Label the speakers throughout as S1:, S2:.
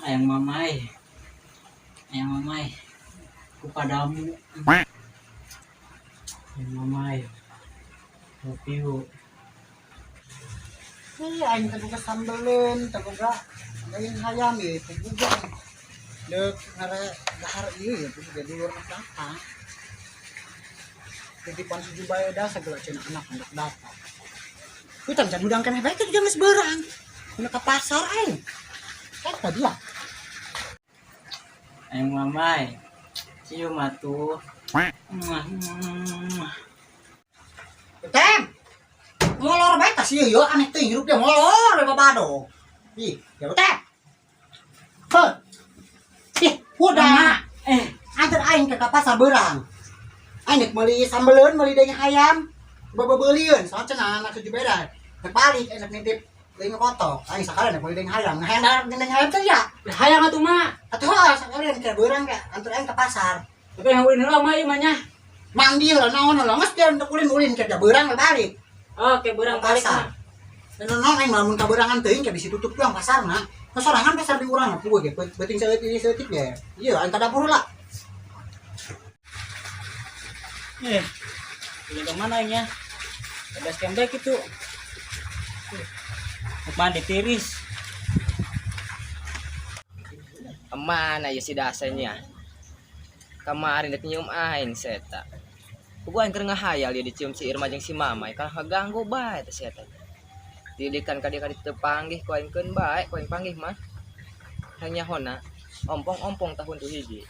S1: Ayang mamay, ayang mamay, kepadamu. Ayang mamay, review.
S2: Aing taguga sambelin, taguga lain hayam ya, taguga. Dek ngare dahar ieu ya, taguga di luar data. Titipan si Jubaya dah segala cenah anak data. Kuitan can udang kan bae teh geus beurang. Kena ka pasar aing. Kata dia.
S1: Ayang mamay, cium atuh.
S2: Tem. Molor bae tas ieu aneh teh hirup dia molor babado. Ih, ya teh. Heuh. Ih, udah. Antar aing ke pasar beurang. Aing meuli sambeleun, meuli daging ayam. Beulieun, soalnya cenah anak tujuh beda. Terbalik enak nitip daging kotok. Aing sakalian meuli daging ayam. Nah, daging ayam teh ya.
S1: Hayang atuh mah.
S2: Atuh sakalian ke beurang ke antar aing ke pasar.
S1: Tapi yang ulin heula mah ieu mah nya.
S2: Mandi lah naon lah geus dia untuk ulin ke beurang balik.
S1: Oke, beurang balik mah.
S2: Dan naon aing lamun ka beurangan teuing ke bisi tutup tuang pasarna. Sorangan pasar di urang puguh ge beuting seutik ge. Ieu aing ka dapur heula.
S1: Ini kemana ya? Ada skembek itu. Mandi tiris.
S3: Kemana ya si dasarnya? Kemarin dia nyium aing seta. Gua yang keur ngahayal dia dicium si Irma jeung si Mamai kalau ngaganggu bae teh seta. Didikan ka dia ka ditu panggih ku aing keun bae, ku aing panggih mah. Hanya hona ompong-ompong tahun tu hiji.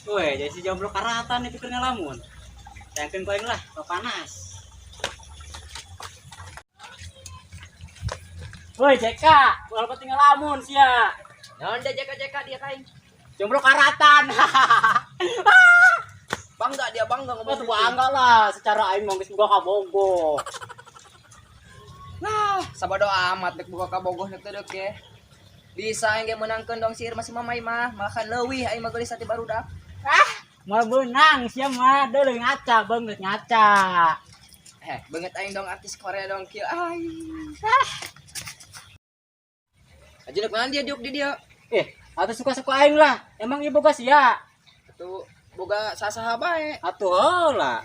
S1: Woi, jadi si jomblo karatan itu kena lamun. Tangkeun ku aing lah, panas. Woi, Jeka, walaupun tinggal lamun sia.
S3: Naon da jeka-jeka dia kain.
S1: Jomblo karatan.
S3: Bangga dia bangga ngomong.
S1: Tuh bangga lah, secara aing mah geus boga kabogoh.
S3: Nah, sabado amat dek buka kabogoh nek teu deuk ye. Bisa aing ge menangkeun dong si Irma si Mamai mah, makan leuwih aing mah geulis hati barudak.
S1: Mau benang sia mah, deuleuh ngaca beungeut ngaca.
S3: Banget aing dong artis Korea dong kieu. Ai. Ajeuneup mana dia diuk di dia.
S1: Atuh suka-suka aing lah. Emang ieu boga sia?
S3: Atuh boga sasaha bae.
S1: Atuh heula.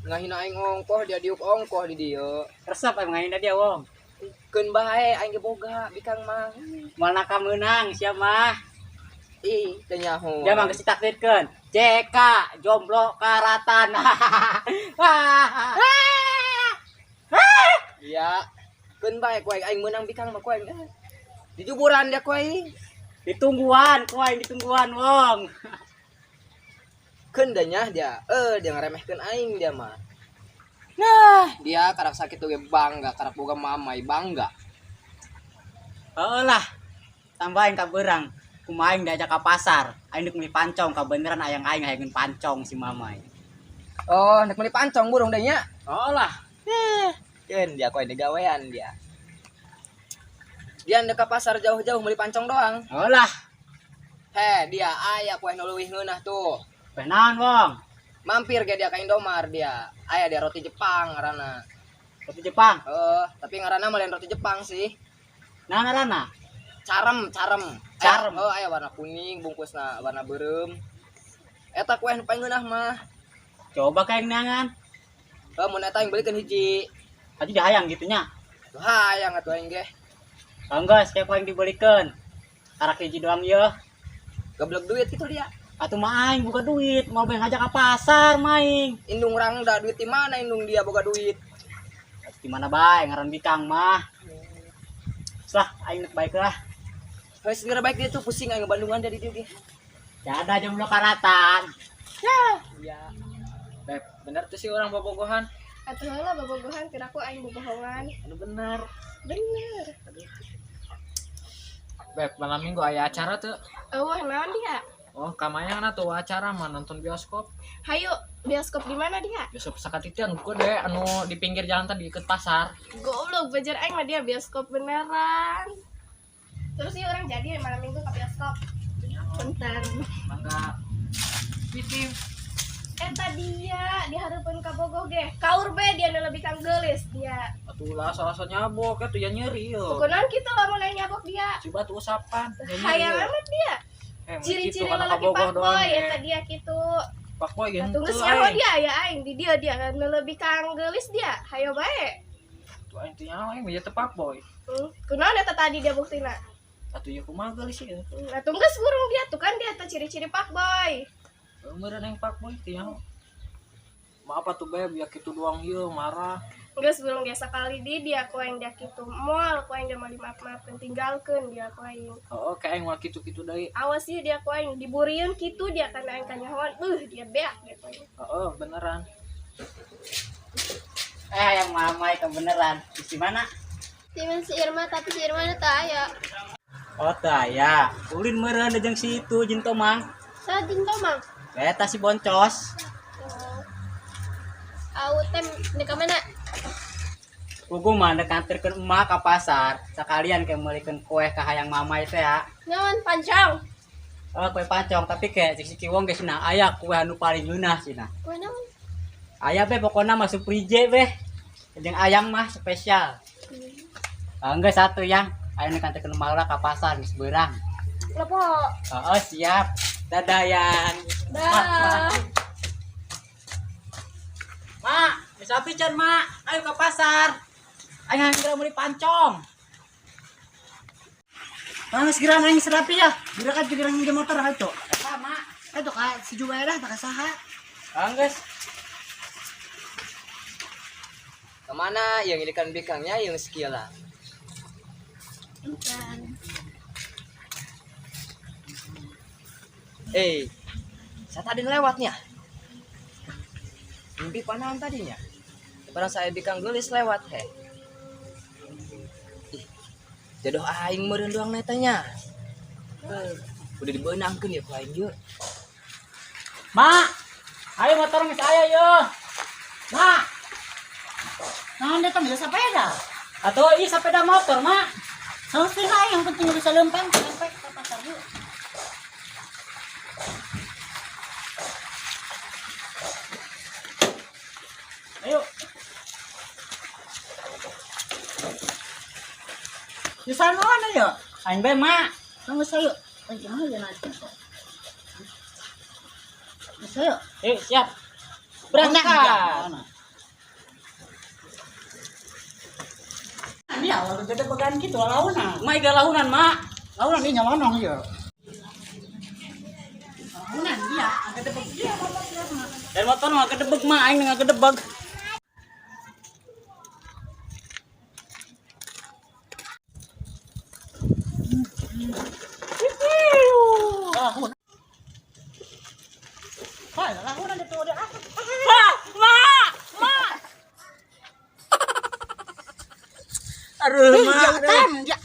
S3: Ngahina aing ongkoh dia diuk ongkoh di dieu.
S1: Resep aing ngahina dia wong.
S3: Keun bae aing ge boga bikang mah.
S1: Moal ka meunang sia mah.
S3: Ih, teu nyaho.
S1: Dia mah geus ditakdirkeun. JK jomblo karatan.
S3: Iya. Keun bae ku aing meunang bikang mah ku aing. Di juburan dia ku aing.
S1: Ditungguan, ku aing ditungguan wong.
S3: Keun da nya dia. Dia ngaremehkeun aing dia mah. Nah, dia karak sakit tuh ge bangga, karak boga mamai bangga.
S1: Heulah. Tambahin ka beurang. Kumaha aing diajak ka pasar. Aing deuk meuli pancong ka beneran ayang aing hayeun pancong si Mamai.
S3: Oh, nek meuli pancong burung da nya.
S1: Heulah.
S3: Keun dia ku aing gawean dia. Dia ndek ka pasar jauh-jauh meuli pancong doang.
S1: Heulah.
S3: Dia aya ku aing leuwih ngeunah tuh.
S1: Benaon wong?
S3: Mampir ge dia ka Indomart dia. Aya dia roti Jepang ngaranna.
S1: Roti Jepang.
S3: Tapi ngaranna mah lain roti Jepang sih.
S1: Nah ngaranna?
S3: Carem.
S1: Carem.
S3: Aya warna kuning, bungkusna warna beureum. Eta kue nu paling ngeunah mah.
S1: Coba ka aing neangan.
S3: Mun eta aing beulikeun hiji.
S1: Atuh dihayang gitu nya.
S3: Tuh hayang atuh aing ge.
S1: Enggeus kayak aing dibelikeun. Tarak hiji doang yeuh.
S3: Goblok duit kitu dia.
S1: Atuh mah aing buka duit, mau beng ngajak ka pasar maing.
S3: Indung rangda duit di mana indung dia boga duit.
S1: Di mana bae ngaran bikang mah. Lah aing nek baik lah.
S3: Geus segera baik dia tuh pusing aing Bandungan dari dia ge.
S1: Ya ada jomblo karatan.
S3: Iya. Beb, bener tuh sih orang bobogohan.
S4: Atuh heula bobogohan tiraku aing bobogohan.
S3: Anu bener.
S4: Bener.
S5: Beb, malam minggu aya acara tuh.
S4: Eueuh naon dia?
S5: Oh, kamayangna tuh acara mah nonton bioskop.
S4: Hayu, bioskop di mana dia?
S5: Bioskop sakatitian gede anu di pinggir jalan tadi deket pasar.
S4: Goblok bajar aing mah dia bioskop beneran. Terus sih orang jadi malam minggu ke bioskop. Bentar.
S5: Mangga. Pitim.
S4: Eta dia harapan kabogoh ge. Kaur be dia nu lebih kang geulis dia.
S5: Atulah salah nyabok atuh ya nyeri yo.
S4: Kunaon kitu lamun aya nyabok dia.
S5: Si batu usapan. Ya nyeri,
S4: Hayang
S5: yo.
S4: amat dia.
S5: Gitu,
S4: Ciri-ciri
S5: karena
S4: lalaki
S5: kabogoh doang,
S4: fuckboy
S5: ya.
S4: eta dia kitu.
S5: Fuckboy gitu.
S4: Tunggu nyaho dia ya aing di dia nu lebih kang geulis dia. Hayo bae.
S5: Tuh intinya aing bisa tepak boy.
S4: Kunaon eta tadi dia buktina?
S5: Atuh ya kumaha geus sih.
S4: Nah, tunggu burung dia tuh kan dia tuh ciri-ciri fuckboy.
S5: Meureun yang fuckboy teh nya. Maaf atuh beb ya kitu doang ieu marah.
S4: Geus burung dia sekali di dia ku aing dia kitu moal ku aing dia mau dimaaf-maafkeun tinggalkeun dia ku aing.
S5: Oh, kayak aing mah kitu-kitu deui.
S4: Awas sih dia ku aing diburieun kitu dia kana aing kanyahoan dia beak dia ku aing.
S5: Heeh, beneran.
S1: Yang mamai kebeneran. Di mana?
S6: Timan si Irma tapi si Irma teu aya.
S1: Oh teu aya. Ulin meureun jeung si itu jeung Tomang.
S6: Sading Tomang.
S1: Eta si Boncos.
S6: Au tem di ka mana?
S1: Kugu mah dekanterkeun emak ka pasar. Sakalian ke meulikeun kue ka hayang mamai teh ya.
S6: Nyawan pancang.
S1: Oh kue pancong tapi kayak cik Kiwong geus cenah aya kue anu paling leunah cenah.
S6: Kue naon?
S1: Aya be pokona mah suprije be. Jeung ayang mah spesial. Enggak satu yang aya nu kanterkeun emak ka pasar geus beurang.
S6: Lepo.
S1: Oh siap. Dadah yang.
S6: Dah.
S1: Mak, bisa pican mak. Ayo ke pasar. Ayo segera beli pancong.
S2: Mana segera nang serapi ya. Dira kan juga nang motor ato.
S1: Apa mak?
S2: Ato ka si Jubairah tak saha.
S1: Angges.
S3: Kemana yang ikan bikangnya yang sekiala? Saya tadi lewatnya. Mimpi panahan tadinya. Barang saya bikang gelis lewat he. Ih, jodoh aing meureun doang netanya. Udah dibeunangkeun ya ku aing yeuh.
S1: Mak, ayo motor geus aya yo. Mak,
S2: Naon dia tong sepeda.
S1: atuh ieu sepeda motor mak.
S2: Selesai yang penting bisa lempeng sampai ke pasar yuk.
S1: Ayo.
S2: Di sana mana ya?
S1: Aing be mak.
S2: Nang saya. Ay gimana ya nanti. Saya.
S1: Yuk siap. Berangkat.
S2: Ini awal gede pegan gitu launan.
S1: Mak iga lahunan mak.
S2: Launan ini nyalonong ya. Launan dia, gede dia
S1: Dan motor mah kedebeg mak aing dengan kedebeg.
S2: Lahun. Hai, lahunan itu udah ah.
S1: Aduh
S2: Ya
S1: mak.
S2: tem ya.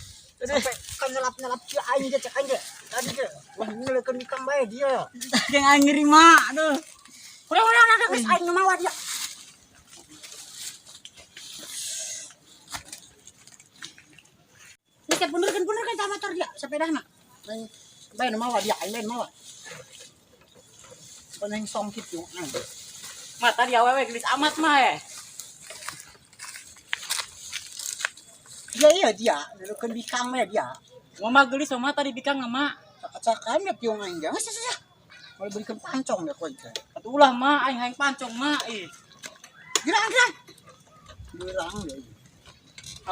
S2: Sampai kan nyelap si aing dia cek aja. Tadi ke. Wah, ngelekeun ikam bae dia.
S1: Jeung aing ngiri mak. Aduh.
S2: Udah ada geus aing mawa dia. Ini kan bener kan sama motor dia sepedana. Bae nu mawa dia aing mawa. Peneng songkit yo.
S1: Mak tadi awewe gelis amat mah
S2: Iya dia, ngelekeun bikang bae dia.
S1: Mama gelis sama tadi bikang mak.
S2: Cakan ya piung aing dia. Geus mau belikan pancong ya koy.
S1: Atuh ulah mak aing hayang pancong mak.
S2: Gerang. Gerang ya.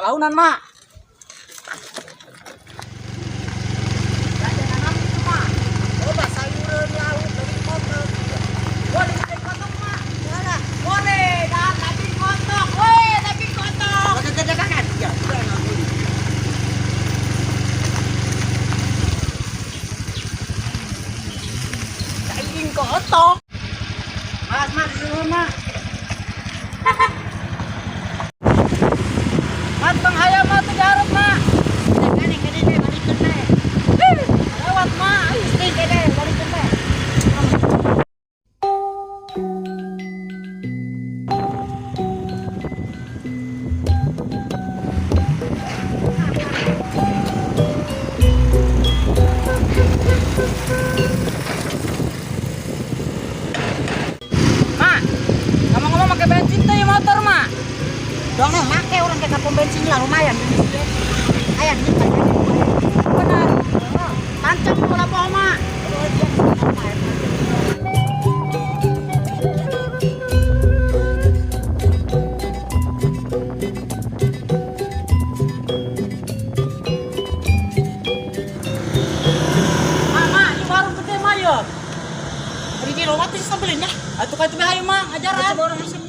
S1: Lahunan mak.
S2: Coba sayuran laut dari motor. Boleh pakai kotok mak. Mana? Boleh. Dah tapi kotok. Weh, tapi kotok. Gede-gedekan. Ya,
S1: Aing kotok. Mas dulu mak. Mas bang hayam mah teu garut mak.
S2: gede balikin bae.
S1: Lewat mak.
S2: Gede balikin bae. Doang yang make orang kayak pom bensin lah lumayan. Ayah ini kayak benar. Pancang bola poma.
S1: Mama, ini warung gede mah ya.
S2: Beri kilo mati sambelin ya.
S1: Atuh ka teh ayo mah ajaran.
S2: Coba orang asing.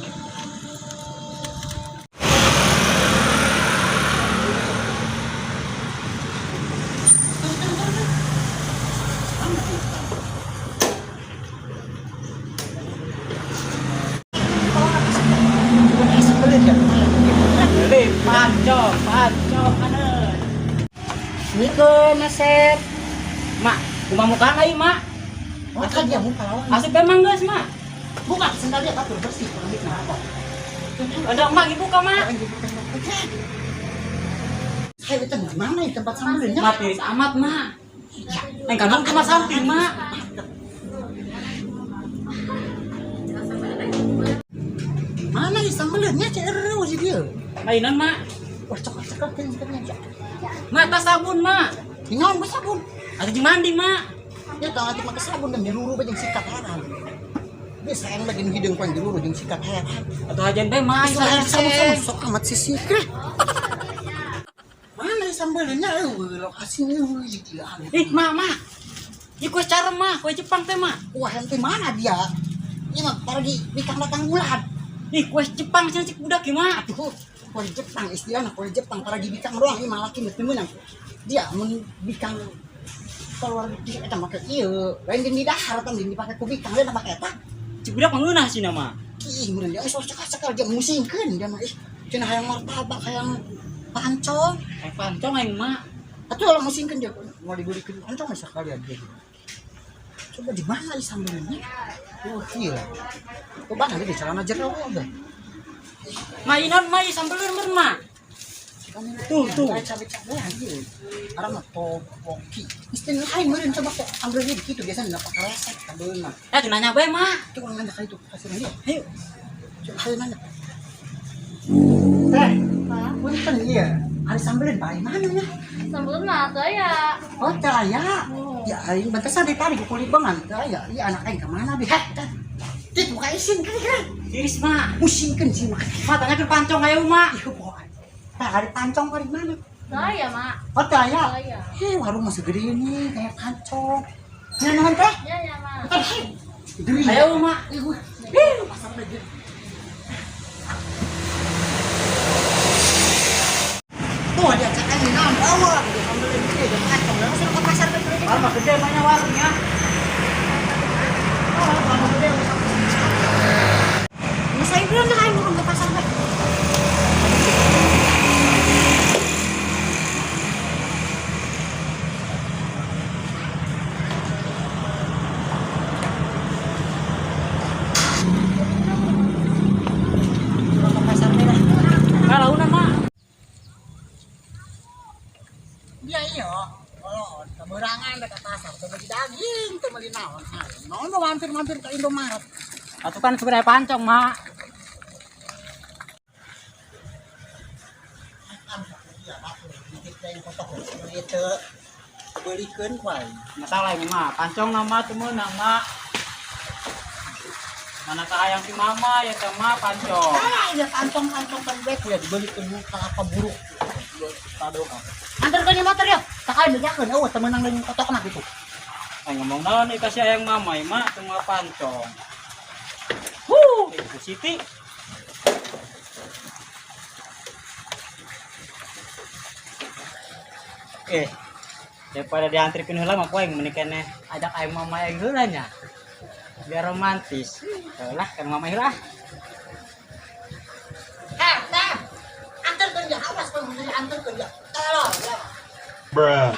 S1: Beli pancong aneun.
S2: Nikeun nasep.
S1: Mak, kumaha muka aing mak?
S2: Makan dia muka lawan.
S1: Asup memang geus mak.
S2: Buka sendal dia kapur bersih permit nah apa.
S1: Ada mak dibuka mak.
S2: Saya itu di mana ya tempat sambelnya?
S1: Mak tiris amat mak. Yang kanan cuma samping mak.
S2: Mana ya sambelnya CRU sih dia.
S1: Mainan mak.
S2: Wah coklat-coklat kan.
S1: Mak tas sabun mak.
S2: Tinggal bersabun.
S1: Ada di mandi mak.
S2: Ya tahu nanti pakai sabun dan diluru bajang sikat heran. Dia sayang lagi hidung pan diluru jeung sikat heran.
S1: Atau ajan bae mak.
S2: Sama-sama sok amat sih mana ya sambelnya lokasinya gila.
S1: Ih mak. Ini kue cara mak, kue Jepang teh mak.
S2: Wah ente mana dia? Ini mah pergi bikang datang bulan.
S1: Ih kue Jepang sih cik budak ya mak.
S2: Aduh, kue Jepang istilahnya kue Jepang pergi bikang doang ini malah kini temenang. Dia mun bikang keluar di eta make ieu, lain di dahar atau di pakai ku bikang lain pakai eta.
S1: Cik budak mengeunah sih nama.
S2: Ih, mun dia sok cekak-cekak dia musingkeun dia mah ih. Cenah hayang martabak hayang pancong.
S1: Pancong aing mak.
S2: Atuh kalau musingkeun dia mau dibelikeun pancong mah sekalian dia. Coba di mana ih sambelnya? Oh, gila. Coba nanti di celana jero udah.
S1: Mainan mak sambeleur mak. Tuh.
S2: Cabe-cabe aja. Arang mah topoki. Mesti lain meureun coba kok ambil gitu biasa enggak pakai resep kabelna.
S1: Tuh nanya bae mak.
S2: Coba nanya ka itu kasih dia.
S1: Ayo.
S2: Coba ayo nanya. Punten ieu. Ari sambelin bae mana nya?
S6: Sambelun mah saya.
S2: Oh, taya. Ya aing bantesan dari tadi ku kulit bangan. Taya, ieu anak aing ka mana bi? Dit buka isin kan.
S1: Tiris mak.
S2: Musingkeun sih mah.
S1: Mak tanyakeun pancong ayo mak.
S2: Ieu poe. Tah ari pancong dari mana?
S6: Saya, Mak.
S2: Oh, taya.
S6: Saya.
S2: Warung masih gede ini kayak pancong. Nyanuhan teh?
S6: Ya, Mak.
S2: Gede.
S1: Ayo mak.
S2: Pasar lagi. Tuh dia cek aja naon bawa dia sambelin gede dan pancong. Lalu suruh ke pasar lagi.
S1: Warung gede banyak warungnya.
S2: Warung gede. Ini saya bilang lah aing mau ke pasar lagi.
S1: Kalau mak.
S2: Dia iya. Oh, kemerangan dekat pasar, beli daging, beli naon. Naon mau mampir-mampir ke Indomaret.
S1: Atau kan sebenarnya pancong mak.
S2: Itu belikan kuai.
S1: Masalah ini mak. Pancong nama temen nama. Mana sayang si mama ya sama pancong.
S2: Ah, ya kantong-kantong kan baik ya dibelikan muka apa buruk. Tado kan. Antar kan motor ya. Tak kali bejakeun eueuh temenang leung kotokna gitu.
S1: Ay ngomong naon nih kasih ayang mama ya mak cuma pancong. Ibu Siti. Daripada diantripin heula mah poe menikahnya ajak ayang mama yang heula nya. Biar romantis. Lah kan mama heula.
S2: Antar kan ya awas kan antar kan ya. Tolong ya.
S7: Bruh.